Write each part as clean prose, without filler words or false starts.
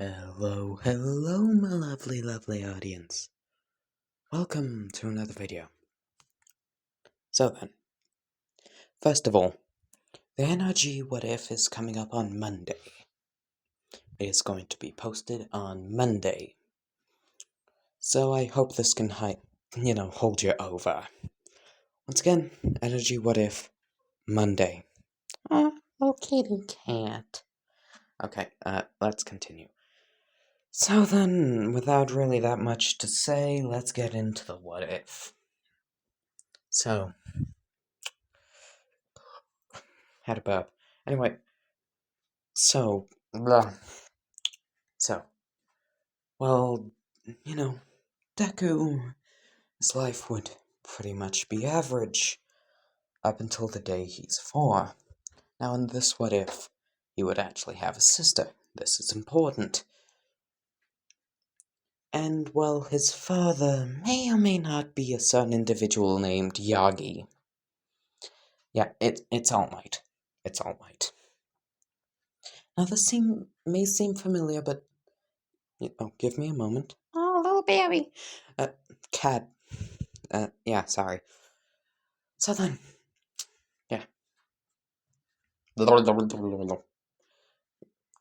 Hello, my lovely audience. Welcome to another video. So then, first of all, the NRG What If is coming up on Monday. It is going to be posted on Monday. So I hope this can hold you over. Once again, NRG What If, Monday. Little kitty cat. Okay, let's continue. So then, without really that much to say, let's get into the what if. So, had a burp. Anyway, so, well, Deku, his life would pretty much be average up until the day he's 4. Now, in this what if, he would actually have a sister. This is important. And, well, his father may or may not be a certain individual named Yagi. Yeah, it's All Might. It's All Might. Now, this may seem familiar, but give me a moment. Oh, little baby. Cat. Yeah, sorry. So then, yeah.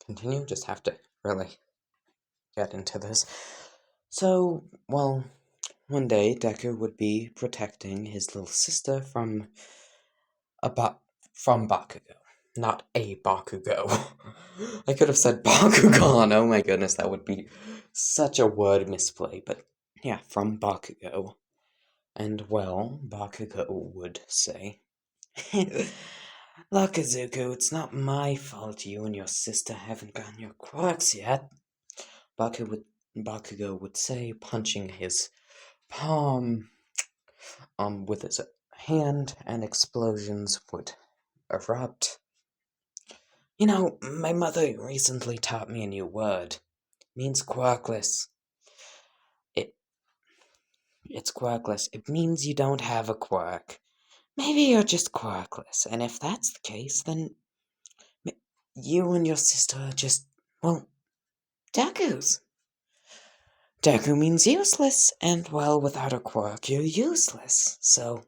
Continue, just have to really get into this. So, well, one day Deku would be protecting his little sister from Bakugo. Not a Bakugo. I could have said Bakugan, oh my goodness, that would be such a word misplay, but yeah, from Bakugo. And well, Bakugo would say, Look, Izuku, it's not my fault you and your sister haven't gotten your quirks yet. Bakugo would say, punching his palm with his hand, and explosions would erupt. You know, my mother recently taught me a new word. It means quirkless. It's quirkless. It means you don't have a quirk. Maybe you're just quirkless, and if that's the case, then you and your sister are just, well, Dekus. Deku means useless, and well, without a quirk, you're useless, so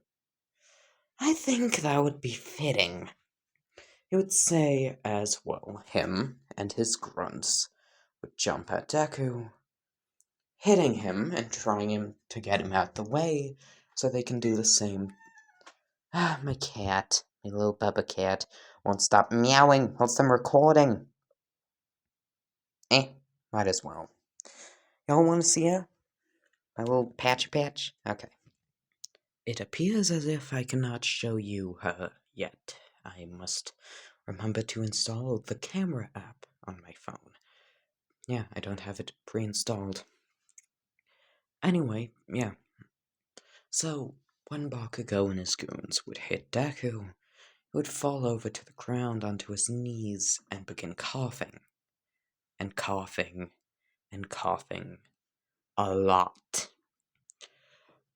I think that would be fitting. He would say as well, him and his grunts would jump at Deku, hitting him and trying to get him out the way so they can do the same. My cat, my little Bubba cat, won't stop meowing whilst I'm recording. Might as well. Y'all want to see her? My little patch? Okay. It appears as if I cannot show you her yet. I must remember to install the camera app on my phone. Yeah, I don't have it pre-installed. Anyway, yeah. So, when Bakugo and his goons would hit Deku, he would fall over to the ground onto his knees and begin coughing. And coughing. And coughing. A lot.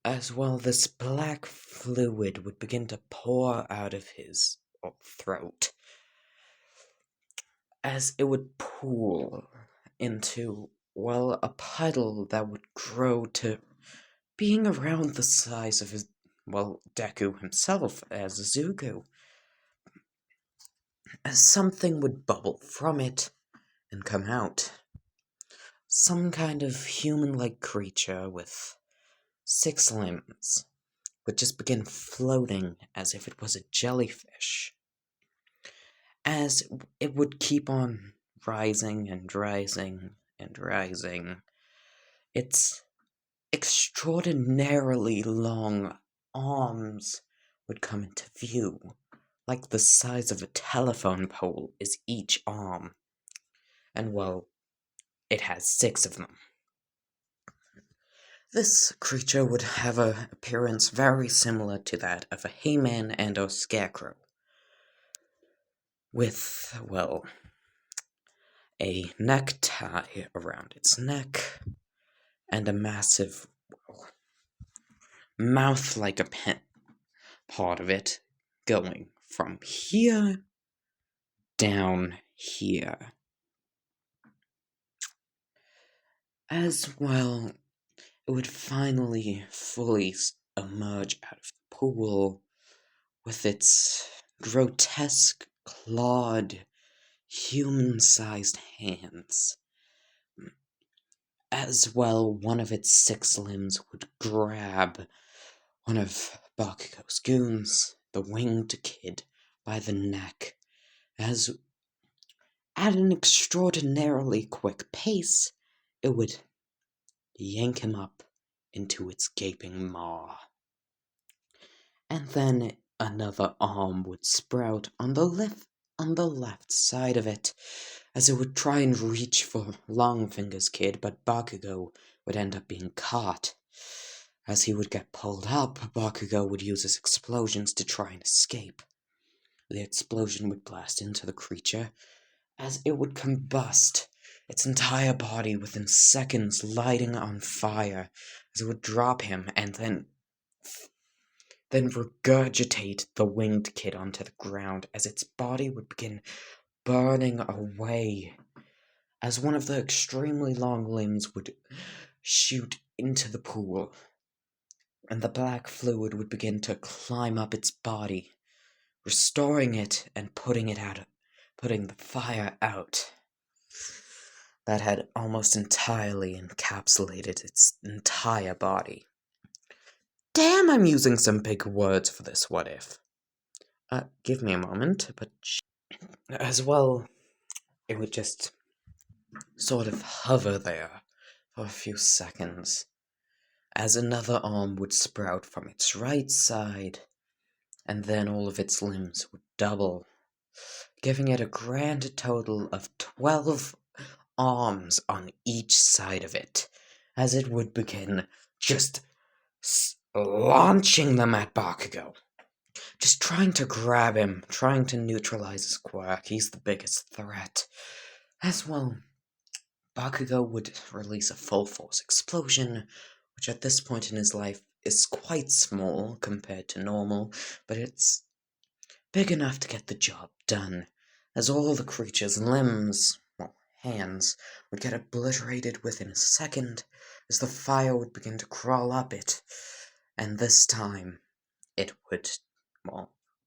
As well, this black fluid would begin to pour out of his throat, as it would pool into, well, a puddle that would grow to being around the size of his, well, Deku himself as Zuko. As something would bubble from it and come out. Some kind of human-like creature with 6 limbs would just begin floating as if it was a jellyfish. As it would keep on rising and rising and rising, its extraordinarily long arms would come into view, like the size of a telephone pole is each arm. And well, it has 6 of them. This creature would have an appearance very similar to that of a Hayman and a Scarecrow, with, well, a necktie around its neck, and a massive, well, mouth like a pen part of it going from here down here. As well, it would finally fully emerge out of the pool with its grotesque, clawed, human-sized hands. As well, one of its 6 limbs would grab one of Bakugo's goons, the winged kid, by the neck, as at an extraordinarily quick pace, it would yank him up into its gaping maw. And then another arm would sprout on the left side of it, as it would try and reach for Longfinger's kid, but Bakugo would end up being caught. As he would get pulled up, Bakugo would use his explosions to try and escape. The explosion would blast into the creature, as it would combust, its entire body within seconds lighting on fire, as it would drop him and then regurgitate the winged kid onto the ground, as its body would begin burning away, as one of the extremely long limbs would shoot into the pool, and the black fluid would begin to climb up its body, restoring it and putting the fire out that had almost entirely encapsulated its entire body. Damn, I'm using some big words for this what if. Give me a moment, but as well, it would just sort of hover there for a few seconds, as another arm would sprout from its right side, and then all of its limbs would double, giving it a grand total of 12 arms on each side of it, as it would begin just launching them at Bakugo. Just trying to grab him, trying to neutralize his quirk. He's the biggest threat. As well, Bakugo would release a full force explosion, which at this point in his life is quite small compared to normal, but it's big enough to get the job done, as all the creature's limbs, hands, would get obliterated within a second, as the fire would begin to crawl up it, and this time it would,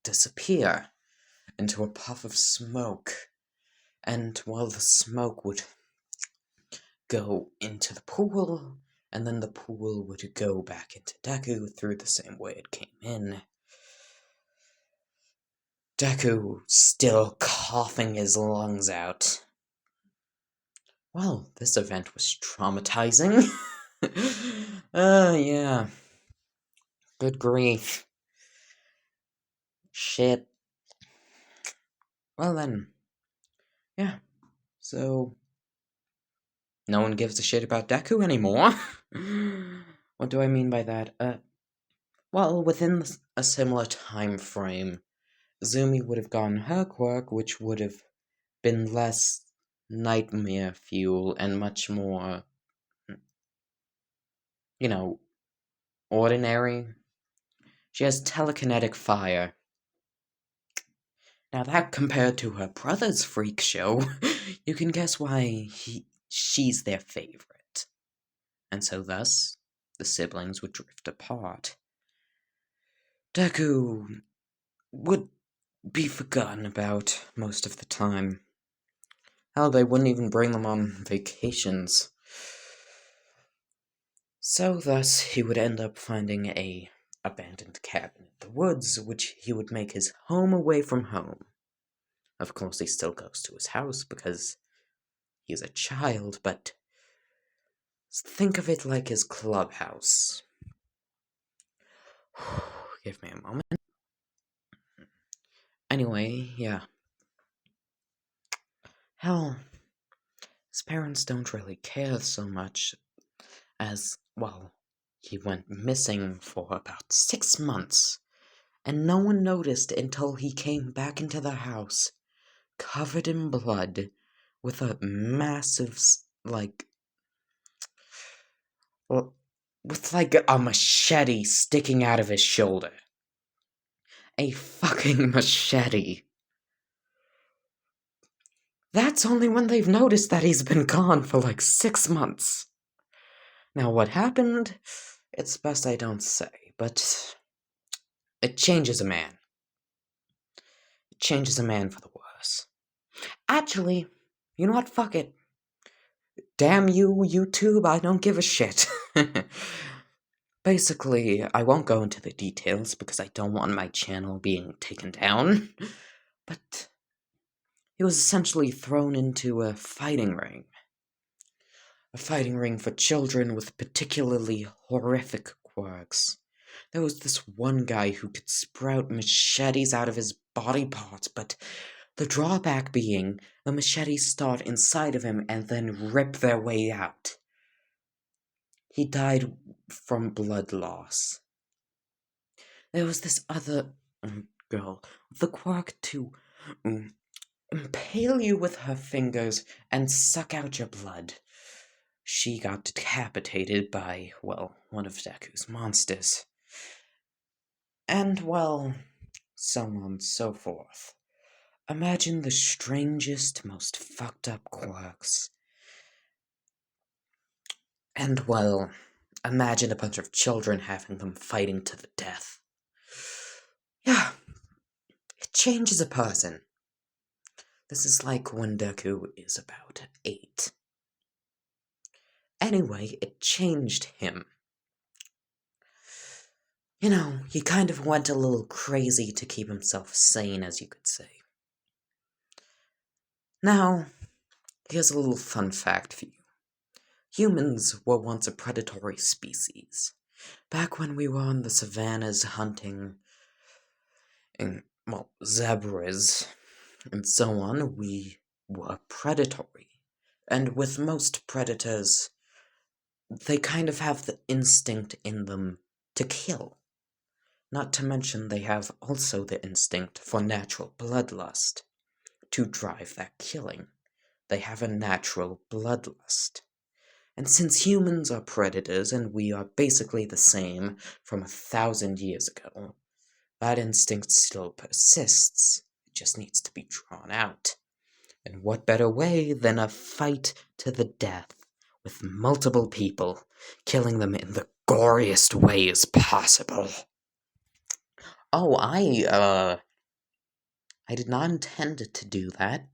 disappear into a puff of smoke, and while the smoke would go into the pool, and then the pool would go back into Deku through the same way it came in. Deku still coughing his lungs out. Well, this event was traumatizing. Yeah. Good grief. Shit. Well then. Yeah. So, no one gives a shit about Deku anymore. What do I mean by that? Well, within a similar time frame, Zumi would have gotten her quirk, which would have been less nightmare fuel and much more, ordinary. She has telekinetic fire. Now that compared to her brother's freak show, you can guess why she's their favorite. And so thus, the siblings would drift apart. Deku would be forgotten about most of the time. Hell, they wouldn't even bring them on vacations. So thus, he would end up finding a abandoned cabin in the woods, which he would make his home away from home. Of course, he still goes to his house because he's a child, but think of it like his clubhouse. Give me a moment. Anyway, yeah. Hell, his parents don't really care so much as, well, he went missing for about 6 months, and no one noticed until he came back into the house, covered in blood, with a massive, with a machete sticking out of his shoulder. A fucking machete. That's only when they've noticed that he's been gone for 6 months. Now, what happened? It's best I don't say, but it changes a man. It changes a man for the worse. Actually, you know what? Fuck it. Damn you, YouTube, I don't give a shit. Basically, I won't go into the details because I don't want my channel being taken down, but he was essentially thrown into a fighting ring. A fighting ring for children with particularly horrific quirks. There was this one guy who could sprout machetes out of his body parts, but the drawback being the machetes start inside of him and then rip their way out. He died from blood loss. There was this other girl with the quirk to impale you with her fingers and suck out your blood. She got decapitated by, well, one of Deku's monsters. And, well, so on and so forth. Imagine the strangest, most fucked up quirks. And, well, imagine a bunch of children having them fighting to the death. Yeah, it changes a person. This is like when Deku is about 8. Anyway, it changed him. You know, he kind of went a little crazy to keep himself sane, as you could say. Now, here's a little fun fact for you. Humans were once a predatory species. Back when we were on the savannas hunting, zebras and so on, we were predatory. And with most predators, they kind of have the instinct in them to kill. Not to mention they have also the instinct for natural bloodlust, to drive that killing. They have a natural bloodlust. And since humans are predators and we are basically the same from 1,000 years ago, that instinct still persists. It just needs to be drawn out. And what better way than a fight to the death with multiple people, killing them in the goriest ways possible. Oh, I did not intend to do that.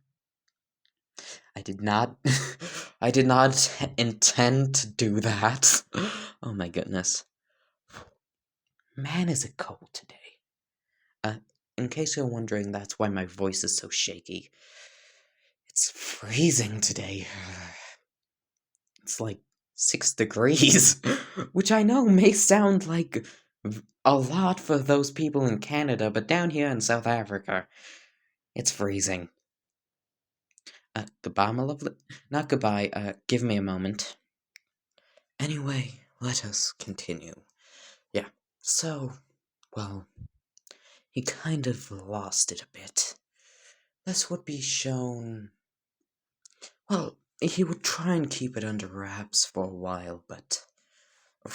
I did not intend to do that. Oh my goodness. Man, is it cold today. In case you're wondering, that's why my voice is so shaky. It's freezing today. It's like 6 degrees, which I know may sound like a lot for those people in Canada, but down here in South Africa, it's freezing. Goodbye, my lovely. Not goodbye, give me a moment. Anyway, let us continue. Yeah, so, well, he kind of lost it a bit. This would be shown. Well, he would try and keep it under wraps for a while, but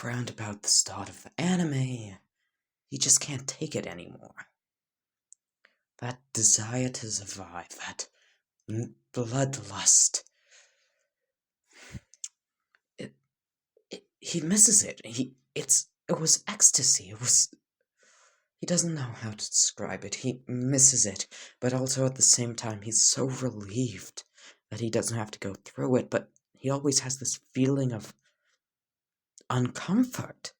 around about the start of the anime, he just can't take it anymore. That desire to survive, that bloodlust. He misses it. It was ecstasy. He doesn't know how to describe it. He misses it, but also at the same time, he's so relieved that he doesn't have to go through it, but he always has this feeling of uncomfort.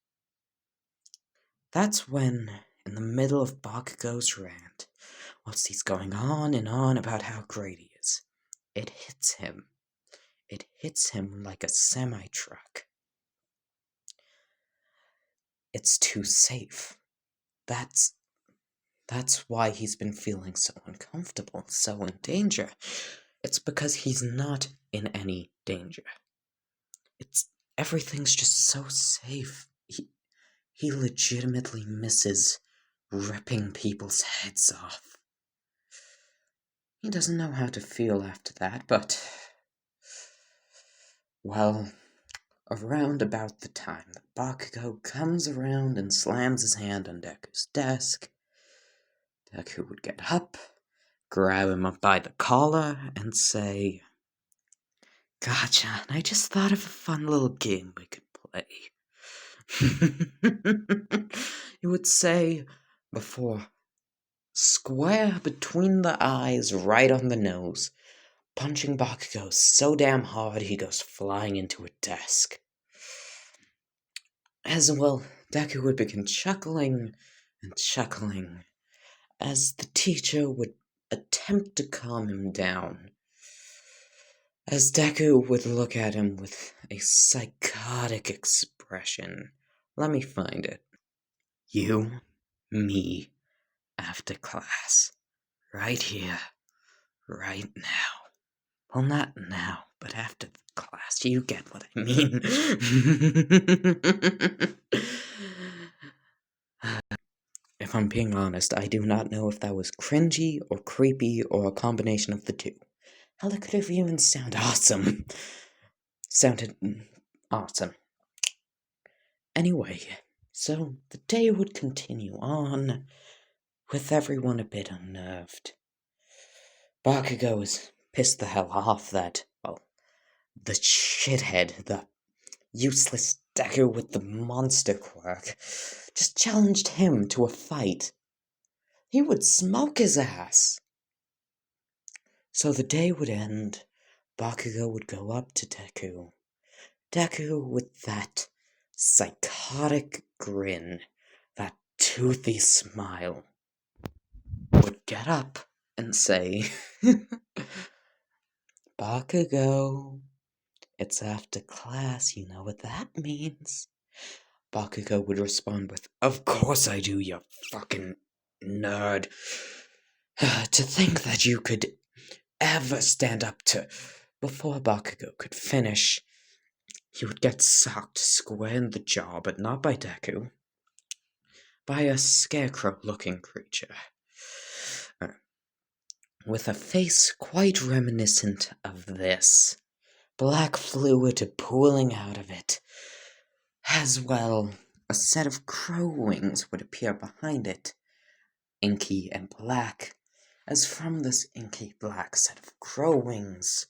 That's when, in the middle of Bakugo's rant, whilst he's going on and on about how great he is, it hits him. It hits him like a semi-truck. It's too safe. That's why he's been feeling so uncomfortable, so in danger. It's because he's not in any danger. Everything's just so safe. He legitimately misses ripping people's heads off. He doesn't know how to feel after that, but, well, around about the time that Bakugo comes around and slams his hand on Deku's desk, Deku would get up, grab him up by the collar, and say, "Gotcha, I just thought of a fun little game we could play. play. You would say before, square between the eyes, right on the nose, punching Bakugo so damn hard he goes flying into a desk. As well, Deku would begin chuckling and chuckling as the teacher would attempt to calm him down. As Deku would look at him with a psychotic expression. Let me find it. You, me, after class. Right here, right now. Well, not now, but after the class. You get what I mean. If I'm being honest, I do not know if that was cringy or creepy or a combination of the two. Hell, it could have even sounded awesome. Sounded awesome. Anyway, so the day would continue on, with everyone a bit unnerved. Bakugo was pissed the hell off that, well, the shithead, the useless Deku with the monster quirk, just challenged him to a fight. He would smoke his ass. So the day would end, Bakugo would go up to Deku. Deku with that psychotic grin, that toothy smile, would get up and say, Bakugo, it's after class, you know what that means. Bakugo would respond with, of course I do, you fucking nerd. To think that you could ever stand up to... Before Bakugo could finish, he would get socked square in the jaw, but not by Deku. By a scarecrow-looking creature. With a face quite reminiscent of this. Black fluid pooling out of it. As well, a set of crow wings would appear behind it, inky and black, as from this inky black set of crow wings,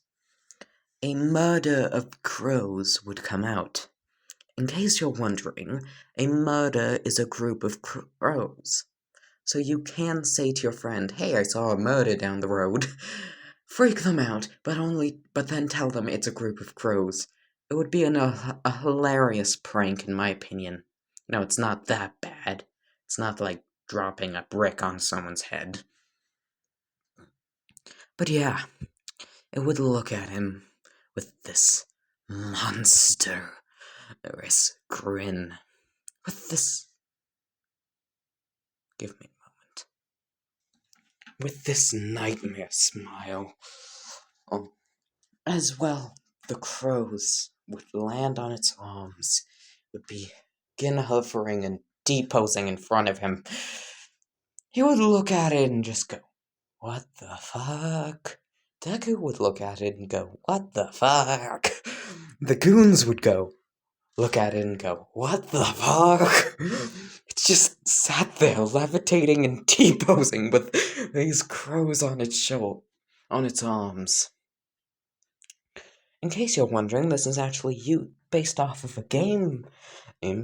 a murder of crows would come out. In case you're wondering, a murder is a group of crows. So you can say to your friend, hey, I saw a murder down the road. Freak them out, but then tell them it's a group of crows. It would be a hilarious prank, in my opinion. No, it's not that bad. It's not like dropping a brick on someone's head. But yeah, it would look at him with this monstrous grin. With this... Give me a moment. With this nightmare smile. Oh. As well, the crows would land on its arms, would begin hovering and deposing in front of him. He would look at it and just go, what the fuck? Deku would look at it and go, what the fuck? The goons would go, look at it and go, what the fuck? It just sat there levitating and deposing with these crows on its arms. In case you're wondering, this is actually based off of a game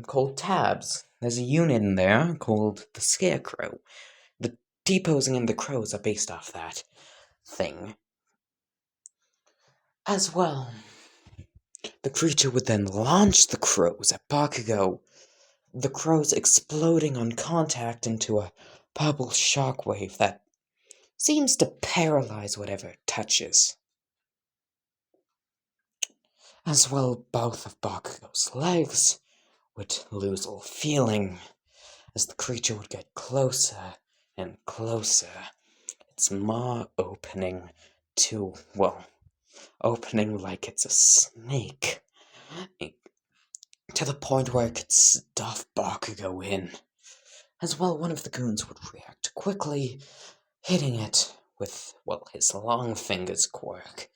called Tabs. There's a unit in there called the Scarecrow. The deposing and the crows are based off that thing. As well, the creature would then launch the crows at Bakugo, the crows exploding on contact into a purple shockwave that seems to paralyze whatever it touches. As well, both of Bakugo's legs would lose all feeling as the creature would get closer and closer, its maw opening opening like it's a snake, to the point where it could stuff Bakugo in. As well, one of the goons would react quickly, hitting it with, his long fingers quirk,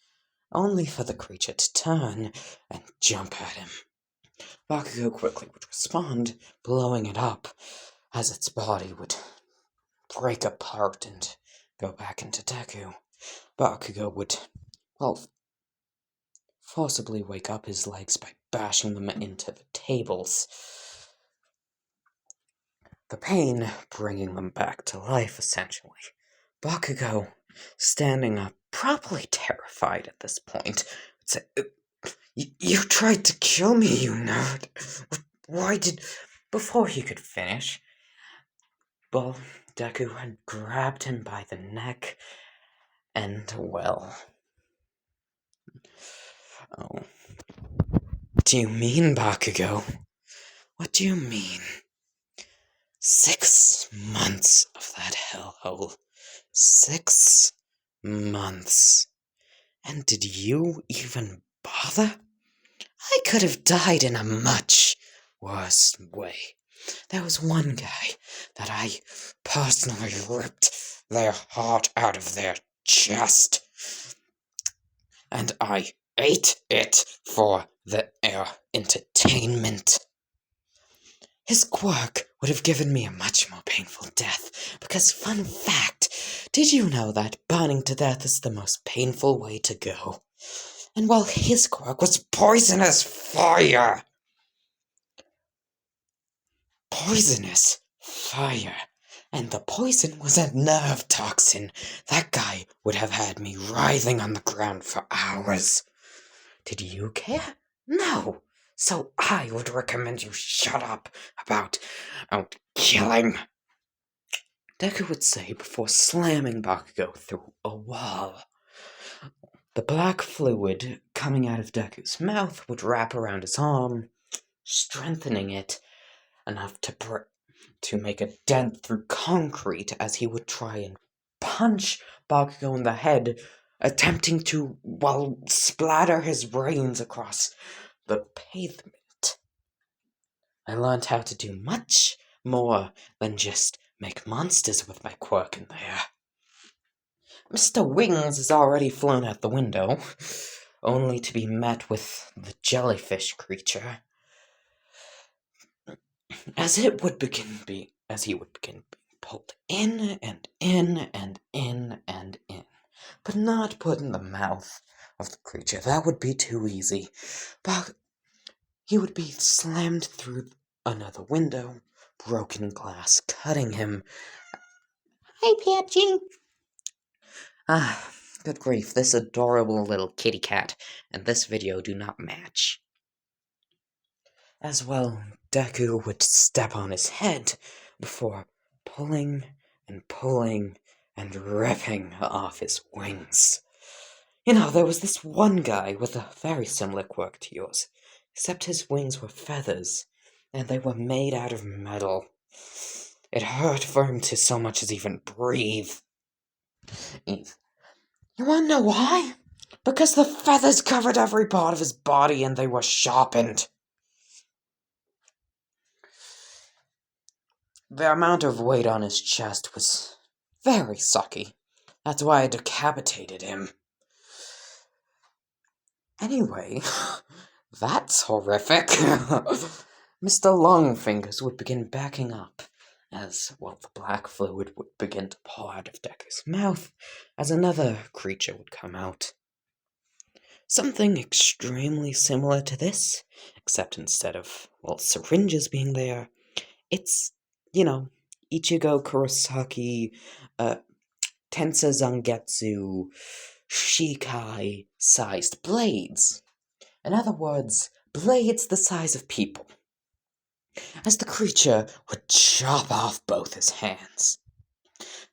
only for the creature to turn and jump at him. Bakugo quickly would respond, blowing it up, as its body would break apart and go back into Deku. Bakugo would, forcibly wake up his legs by bashing them into the tables. The pain bringing them back to life, essentially. Bakugo, standing up, probably terrified at this point, would say, You tried to kill me, you nerd! Why did... Before he could finish, well, Deku had grabbed him by the neck, and, well... Oh. What do you mean, Bakugo? What do you mean? 6 months of that hellhole. 6 months. And did you even bother? I could have died in a much worse way. There was one guy that I personally ripped their heart out of their chest. And I ate it for their entertainment. His quirk would have given me a much more painful death, because, fun fact, did you know that burning to death is the most painful way to go? And while his quirk was poisonous fire! Poisonous fire! And the poison was a nerve toxin. That guy would have had me writhing on the ground for hours. Did you care? No! So I would recommend you shut up about killing. Deku would say before slamming Bakugo through a wall. The black fluid coming out of Deku's mouth would wrap around his arm, strengthening it enough to make a dent through concrete as he would try and punch Bakugo in the head, attempting to, splatter his brains across the pavement. I learned how to do much more than just make monsters with my quirk in there. Mr. Wings has already flown out the window, only to be met with the jellyfish creature. As he would begin being pulled in and in and in and in, but not put in the mouth of the creature. That would be too easy. But he would be slammed through another window, broken glass cutting him. Hi, Patchy! Good grief, this adorable little kitty cat and this video do not match. As well, Deku would step on his head before pulling and pulling and ripping off his wings. You know, there was this one guy with a very similar quirk to yours, except his wings were feathers, and they were made out of metal. It hurt for him to so much as even breathe. You wanna know why? Because the feathers covered every part of his body and they were sharpened. The amount of weight on his chest was very sucky. That's why I decapitated him. Anyway, that's horrific. Mr. Longfingers would begin backing up as, the black fluid would begin to pour out of Deku's mouth as another creature would come out. Something extremely similar to this, except instead of, syringes being there, it's, Ichigo Kurosaki, Tensa Zangetsu, Shikai-sized blades. In other words, blades the size of people. As the creature would chop off both his hands,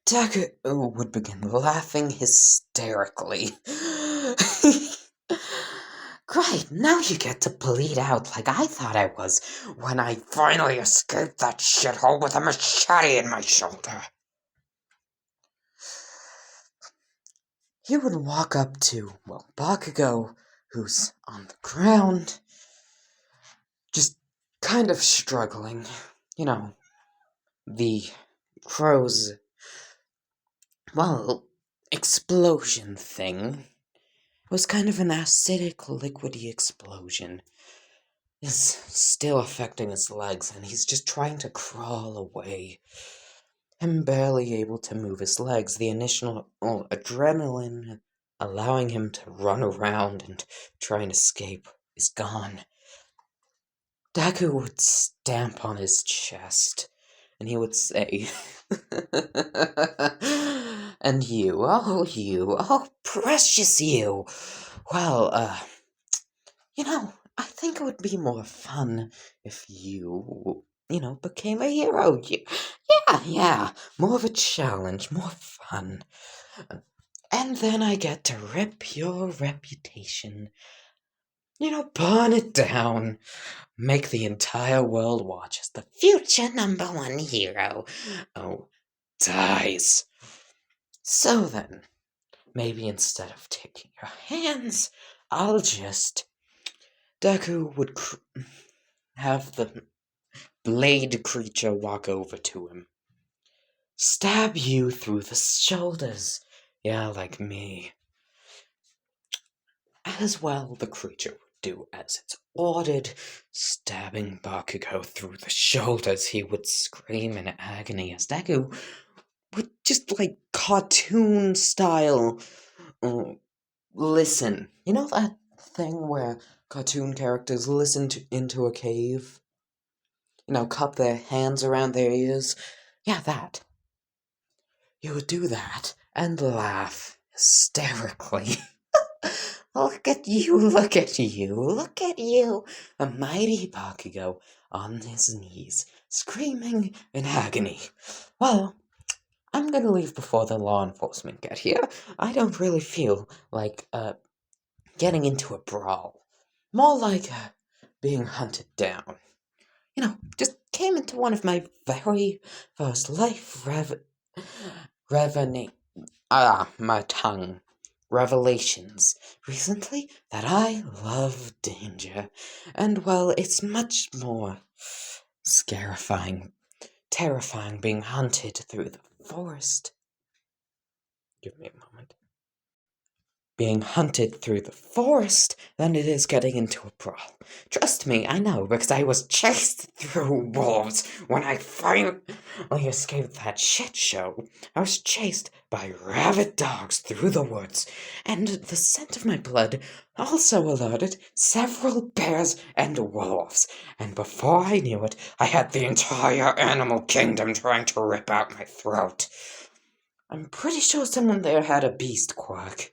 Deku would begin laughing hysterically. Great, now you get to bleed out like I thought I was when I finally escaped that shithole with a machete in my shoulder. He would walk up to, Bakugo, who's on the ground, just kind of struggling. The crow's, explosion thing was kind of an acidic, liquidy explosion. Is still affecting his legs, and he's just trying to crawl away. Him barely able to move his legs. The initial adrenaline allowing him to run around and try and escape, is gone. Deku would stamp on his chest, and he would say, and you, oh, precious you. Well, I think it would be more fun if you became a hero. Yeah, more of a challenge, more fun. And then I get to rip your reputation. Burn it down. Make the entire world watch as the future #1 hero. Oh, dies. So then, maybe instead of taking your hands, Deku would have the blade creature walk over to him. Stab you through the shoulders. Yeah, like me. As well, the creature would do as it's ordered, stabbing Bakugo through the shoulders. He would scream in agony as Deku would just like cartoon style listen. You know that thing where cartoon characters listen into a cave? Cup their hands around their ears? Yeah, that. You would do that and laugh hysterically. Look at you, look at you, look at you! A mighty Bakugo on his knees, screaming in agony. Well, I'm gonna leave before the law enforcement get here. I don't really feel like, getting into a brawl. More like, being hunted down. Just came into one of my very first life my tongue. Revelations recently that I love danger, and well, it's much more terrifying being hunted through the forest. Give me a moment. Being hunted through the forest than it is getting into a brawl. Trust me, I know, because I was chased through wolves when I finally escaped that shit show. I was chased by rabid dogs through the woods, and the scent of my blood also alerted several bears and wolves, and before I knew it, I had the entire animal kingdom trying to rip out my throat. I'm pretty sure someone there had a beast quirk.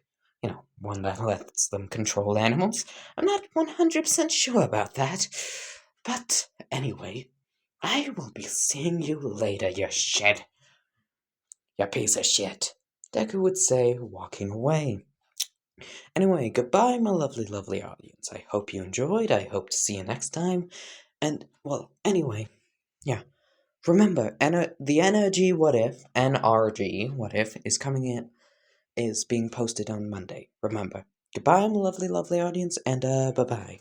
One that lets them control animals. I'm not 100% sure about that. But anyway, I will be seeing you later, you shit. You piece of shit, Deku would say, walking away. Anyway, goodbye, my lovely, lovely audience. I hope you enjoyed. I hope to see you next time. And, well, anyway, yeah. Remember, the NRG What If, NRG What If, is being posted on Monday. Remember. Goodbye, my lovely, lovely audience, and bye-bye.